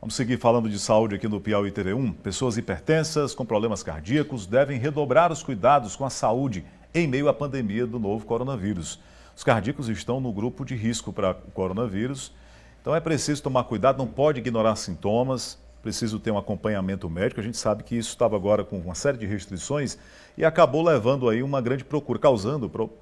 Vamos seguir falando de saúde aqui no Piauí TV1. Pessoas hipertensas com problemas cardíacos devem redobrar os cuidados com a saúde em meio à pandemia do novo coronavírus. Os cardíacos estão no grupo de risco para o coronavírus, então é preciso tomar cuidado, não pode ignorar sintomas, preciso ter um acompanhamento médico. A gente sabe que isso estava agora com uma série de restrições e acabou levando aí uma grande procura,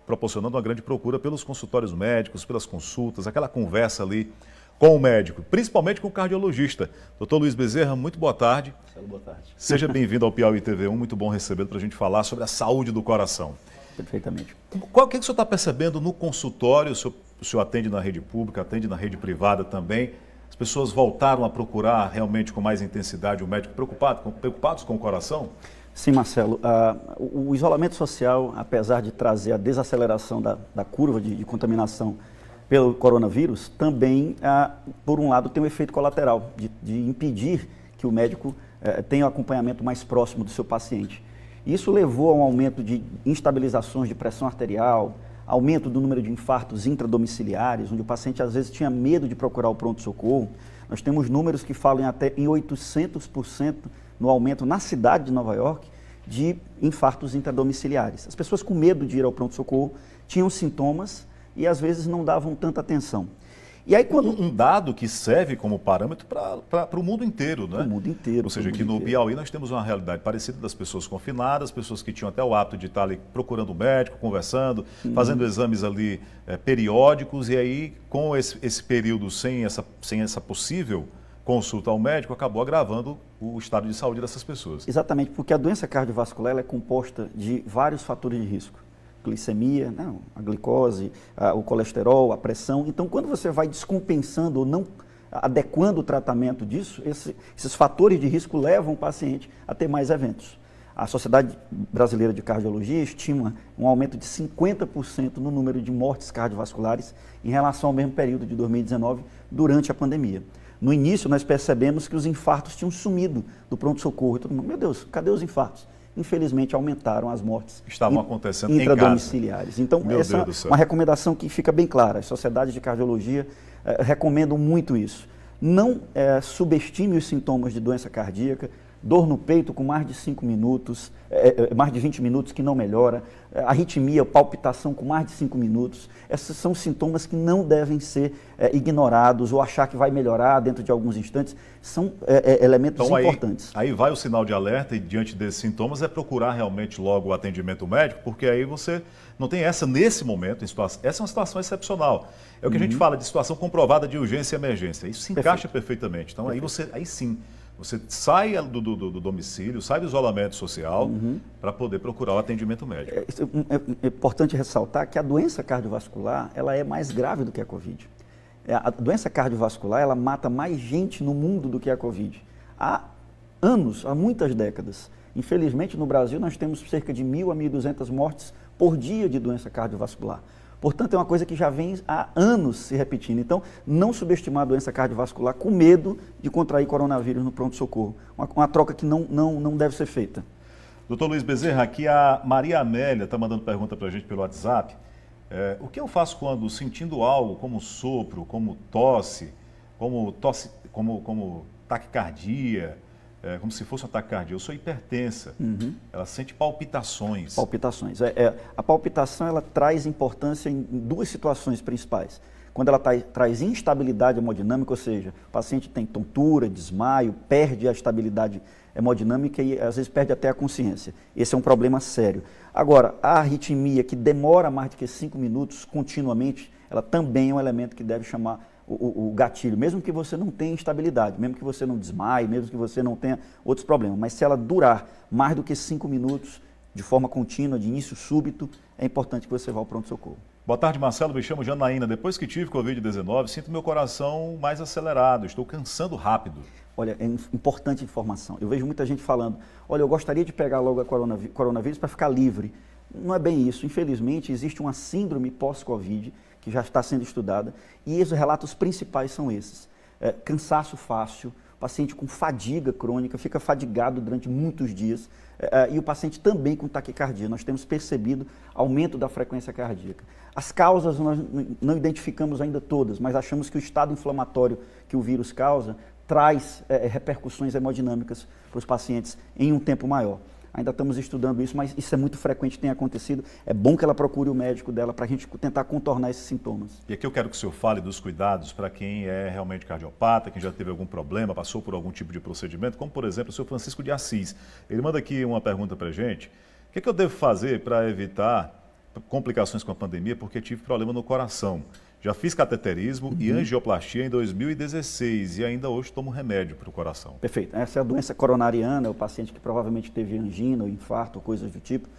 proporcionando uma grande procura pelos consultórios médicos, pelas consultas, aquela conversa ali com o médico, principalmente com o cardiologista. Dr. Luiz Bezerra, muito boa tarde. Marcelo, boa tarde. Seja bem-vindo ao Piauí TV1, muito bom recebê-lo para a gente falar sobre a saúde do coração. Perfeitamente. O que o senhor está percebendo no consultório? O senhor atende na rede pública, atende na rede privada também. As pessoas voltaram a procurar realmente com mais intensidade o médico preocupados com o coração? Sim, Marcelo. O isolamento social, apesar de trazer a desaceleração da curva de contaminação pelo coronavírus, também, por um lado, tem um efeito colateral de impedir que o médico tenha um acompanhamento mais próximo do seu paciente. Isso levou a um aumento de instabilizações de pressão arterial, aumento do número de infartos intradomiciliares, onde o paciente às vezes tinha medo de procurar o pronto-socorro. Nós temos números que falam até em 800% no aumento na cidade de Nova York de infartos intradomiciliares. As pessoas com medo de ir ao pronto-socorro tinham sintomas e às vezes não davam tanta atenção. E aí, Um dado que serve como parâmetro para o mundo inteiro, né? Para o mundo inteiro. Ou seja, aqui no Piauí nós temos uma realidade parecida das pessoas confinadas, pessoas que tinham até o hábito de estar ali procurando o médico, conversando, fazendo exames ali periódicos, e aí com esse período sem essa possível consulta ao médico, acabou agravando o estado de saúde dessas pessoas. Exatamente, porque a doença cardiovascular ela é composta de vários fatores de risco. Glicemia, a glicose, o colesterol, a pressão. Então, quando você vai descompensando ou não adequando o tratamento disso, esses fatores de risco levam o paciente a ter mais eventos. A Sociedade Brasileira de Cardiologia estima um aumento de 50% no número de mortes cardiovasculares em relação ao mesmo período de 2019 durante a pandemia. No início, nós percebemos que os infartos tinham sumido do pronto-socorro. E todo mundo, meu Deus, cadê os infartos? Infelizmente, aumentaram as mortes estavam acontecendo intradomiciliares. Em casa. Então, essa é uma recomendação que fica bem clara. As sociedades de cardiologia recomendam muito isso. Não subestime os sintomas de doença cardíaca, dor no peito com mais de 5 minutos, mais de 20 minutos que não melhora, arritmia, palpitação com mais de 5 minutos. Esses são sintomas que não devem ser ignorados ou achar que vai melhorar dentro de alguns instantes. São elementos então, importantes. Aí vai o sinal de alerta e diante desses sintomas é procurar realmente logo o atendimento médico, porque aí você não tem essa nesse momento, essa é uma situação excepcional. É o que a gente fala de situação comprovada de urgência e emergência. Isso se encaixa perfeitamente. Então aí sim, você sai do domicílio, sai do isolamento social para poder procurar o atendimento médico. É importante ressaltar que a doença cardiovascular ela é mais grave do que a Covid. A doença cardiovascular ela mata mais gente no mundo do que a Covid. Há anos, há muitas décadas. Infelizmente, no Brasil, nós temos cerca de 1.000 a 1.200 mortes por dia de doença cardiovascular. Portanto, é uma coisa que já vem há anos se repetindo. Então, não subestimar a doença cardiovascular com medo de contrair coronavírus no pronto-socorro. Uma troca que não deve ser feita. Doutor Luiz Bezerra, aqui a Maria Amélia está mandando pergunta para a gente pelo WhatsApp. O que eu faço quando sentindo algo como sopro, como taquicardia, como se fosse um ataque cardíaco? Eu sou hipertensa, ela sente palpitações. Palpitações. A palpitação ela traz importância em duas situações principais. Quando ela traz instabilidade hemodinâmica, ou seja, o paciente tem tontura, desmaio, perde a estabilidade hemodinâmica e às vezes perde até a consciência. Esse é um problema sério. Agora, a arritmia que demora mais do que 5 minutos continuamente, ela também é um elemento que deve chamar o gatilho, mesmo que você não tenha instabilidade, mesmo que você não desmaie, mesmo que você não tenha outros problemas. Mas se ela durar mais do que 5 minutos, de forma contínua, de início súbito, é importante que você vá ao pronto-socorro. Boa tarde, Marcelo. Me chamo Janaína. Depois que tive Covid-19, sinto meu coração mais acelerado, estou cansando rápido. Olha, é importante informação. Eu vejo muita gente falando, olha, eu gostaria de pegar logo a coronavírus para ficar livre. Não é bem isso. Infelizmente, existe uma síndrome pós-Covid que já está sendo estudada e os relatos principais são esses. Cansaço fácil, paciente com fadiga crônica, fica fadigado durante muitos dias e o paciente também com taquicardia. Nós temos percebido aumento da frequência cardíaca. As causas nós não identificamos ainda todas, mas achamos que o estado inflamatório que o vírus causa traz repercussões hemodinâmicas para os pacientes em um tempo maior. Ainda estamos estudando isso, mas isso é muito frequente, tem acontecido. É bom que ela procure o médico dela para a gente tentar contornar esses sintomas. E aqui eu quero que o senhor fale dos cuidados para quem é realmente cardiopata, quem já teve algum problema, passou por algum tipo de procedimento, como por exemplo o senhor Francisco de Assis. Ele manda aqui uma pergunta para a gente. O que eu devo fazer para evitar complicações com a pandemia, porque tive problema no coração? Já fiz cateterismo e angioplastia em 2016 e ainda hoje tomo remédio para o coração. Perfeito. Essa é a doença coronariana, é o paciente que provavelmente teve angina ou infarto ou coisas do tipo.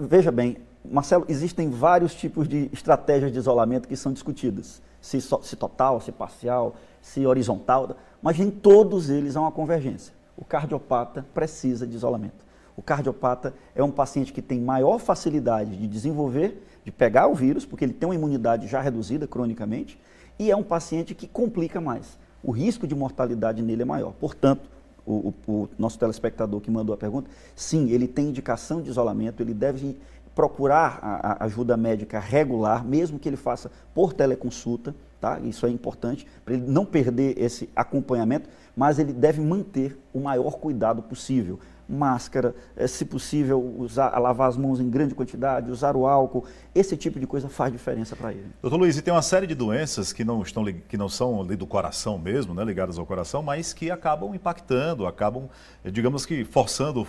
Veja bem, Marcelo, existem vários tipos de estratégias de isolamento que são discutidas. Se total, se parcial, se horizontal, mas em todos eles há uma convergência. O cardiopata precisa de isolamento. O cardiopata é um paciente que tem maior facilidade de desenvolver, de pegar o vírus, porque ele tem uma imunidade já reduzida cronicamente, e é um paciente que complica mais. O risco de mortalidade nele é maior. Portanto, o nosso telespectador que mandou a pergunta, sim, ele tem indicação de isolamento, ele deve procurar a ajuda médica regular, mesmo que ele faça por teleconsulta, tá? Isso é importante, para ele não perder esse acompanhamento, mas ele deve manter o maior cuidado possível. Máscara, se possível, lavar as mãos em grande quantidade, usar o álcool, esse tipo de coisa faz diferença para ele. Doutor Luiz, e tem uma série de doenças que não são ali do coração mesmo, né, ligadas ao coração, mas que acabam impactando, digamos que, forçando o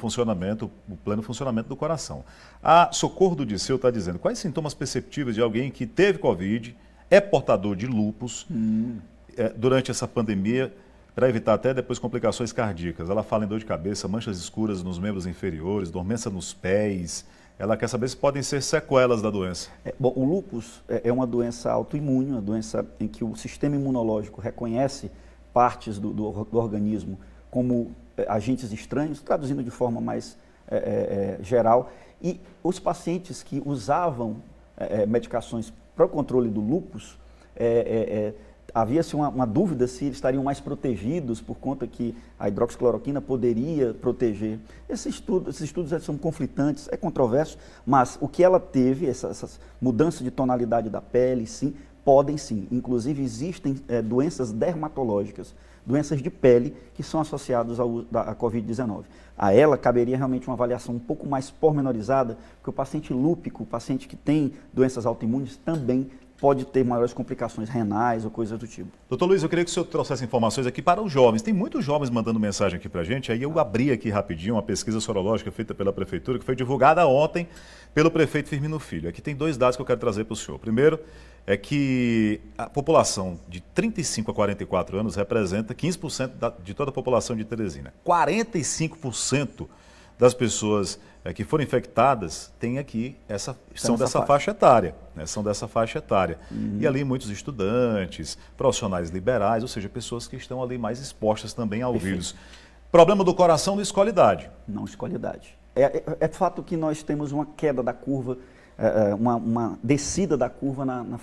pleno funcionamento do coração. A Socorro do Disseu está dizendo, quais sintomas perceptíveis de alguém que teve Covid, é portador de lúpus durante essa pandemia, para evitar até depois complicações cardíacas? Ela fala em dor de cabeça, manchas escuras nos membros inferiores, dormência nos pés. Ela quer saber se podem ser sequelas da doença. Bom, o lúpus é uma doença autoimune, uma doença em que o sistema imunológico reconhece partes do organismo como agentes estranhos, traduzindo de forma mais geral. E os pacientes que usavam medicações para o controle do lúpus, havia-se uma dúvida se eles estariam mais protegidos por conta que a hidroxicloroquina poderia proteger. Esses estudos são conflitantes, é controverso, mas o que ela teve, essas mudanças de tonalidade da pele, sim, podem sim. Inclusive existem doenças dermatológicas, doenças de pele que são associadas à Covid-19. A ela caberia realmente uma avaliação um pouco mais pormenorizada, porque o paciente lúpico, o paciente que tem doenças autoimunes, também pode ter maiores complicações renais ou coisas do tipo. Doutor Luiz, eu queria que o senhor trouxesse informações aqui para os jovens. Tem muitos jovens mandando mensagem aqui para a gente, aí eu abri aqui rapidinho uma pesquisa sorológica feita pela Prefeitura, que foi divulgada ontem pelo prefeito Firmino Filho. Aqui tem dois dados que eu quero trazer para o senhor. Primeiro é que a população de 35 a 44 anos representa 15% de toda a população de Teresina. 45% das pessoas que foram infectadas têm aqui são dessa faixa etária, né? São dessa faixa etária. E ali muitos estudantes, profissionais liberais, ou seja, pessoas que estão ali mais expostas também ao vírus. Problema do coração não escolhe idade. Não escolhe idade. É fato que nós temos uma queda da curva, uma descida da curva na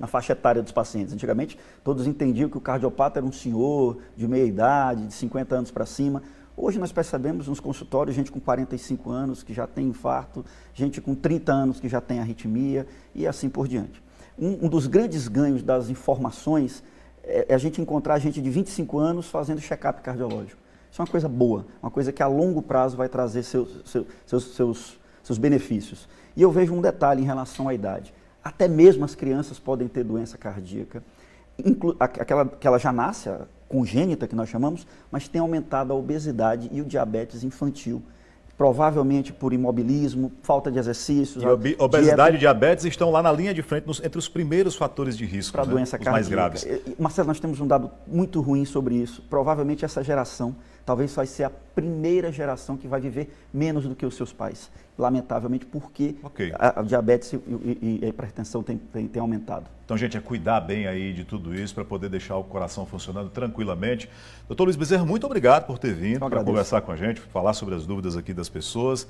faixa etária dos pacientes. Antigamente, todos entendiam que o cardiopata era um senhor de meia idade, de 50 anos para cima. Hoje nós percebemos nos consultórios gente com 45 anos que já tem infarto, gente com 30 anos que já tem arritmia e assim por diante. Um dos grandes ganhos das informações é a gente encontrar gente de 25 anos fazendo check-up cardiológico. Isso é uma coisa boa, uma coisa que a longo prazo vai trazer seus benefícios. E eu vejo um detalhe em relação à idade. Até mesmo as crianças podem ter doença cardíaca, aquela já nasce congênita, que nós chamamos, mas tem aumentado a obesidade e o diabetes infantil. Provavelmente por imobilismo, falta de exercícios. E obesidade e diabetes estão lá na linha de frente, entre os primeiros fatores de risco, para a doença cardíaca. Mais graves. Marcelo, nós temos um dado muito ruim sobre isso. Provavelmente essa geração talvez vai ser a primeira geração que vai viver menos do que os seus pais. Lamentavelmente, porque a diabetes e a hipertensão tem aumentado. Então, gente, é cuidar bem aí de tudo isso para poder deixar o coração funcionando tranquilamente. Doutor Luiz Bezerra, muito obrigado por ter vindo para conversar com a gente, falar sobre as dúvidas aqui das pessoas.